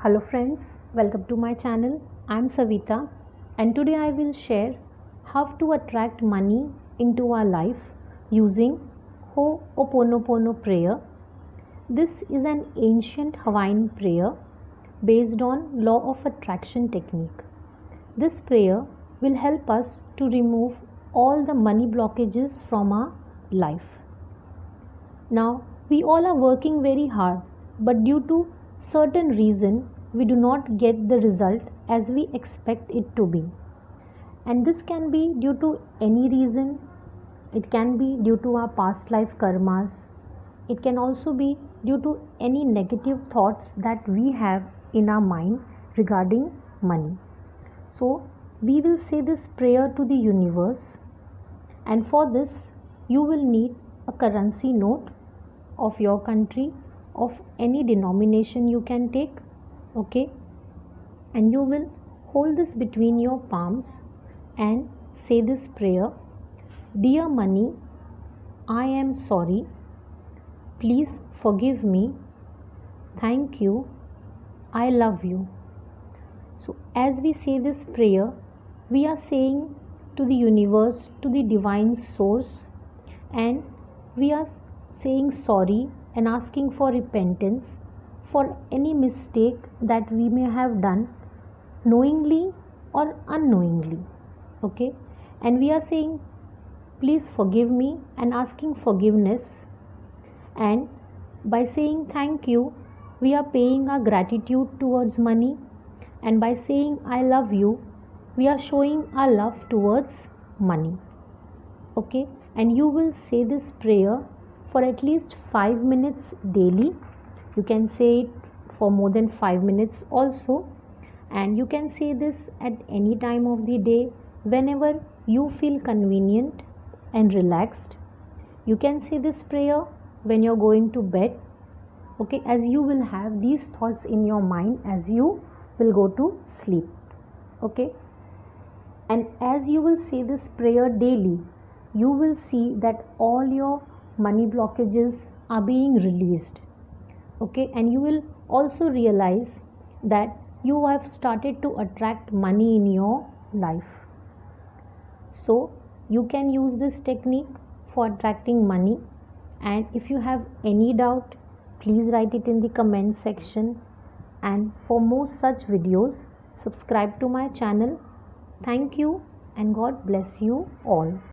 Hello friends, welcome to my channel. I'm Savita and today I will share how to attract money into our life using Ho'oponopono prayer. This is an ancient Hawaiian prayer based on law of attraction technique. This prayer will help us to remove all the money blockages from our life. Now, we all are working very hard, but due to certain reason, we do not get the result as we expect it to be. And this can be due to any reason. It can be due to our past life karmas. It can also be due to any negative thoughts that we have in our mind regarding money. So, we will say this prayer to the universe, and for this, you will need a currency note of your country, of any denomination you can take. Okay, and you will hold this between your palms and say this prayer: Dear money, I am sorry, please forgive me, thank you, I love you. So as we say this prayer, we are saying to the universe, to the divine source, and we are saying sorry and asking for repentance for any mistake that we may have done knowingly or unknowingly. Okay, and we are saying please forgive me and asking forgiveness, and by saying thank you we are paying our gratitude towards money, and by saying I love you we are showing our love towards money. Okay, and you will say this prayer for at least 5 minutes daily. You can say it for more than 5 minutes also, and you can say this at any time of the day whenever you feel convenient and relaxed. You can say this prayer when you're going to bed. Okay, as you will have these thoughts in your mind as you will go to sleep. Okay, and as you will say this prayer daily, you will see that all your money blockages are being released. Okay, and you will also realize that you have started to attract money in your life. So you can use this technique for attracting money, and if you have any doubt, please write it in the comment section, and for more such videos subscribe to my channel. Thank you and God bless you all.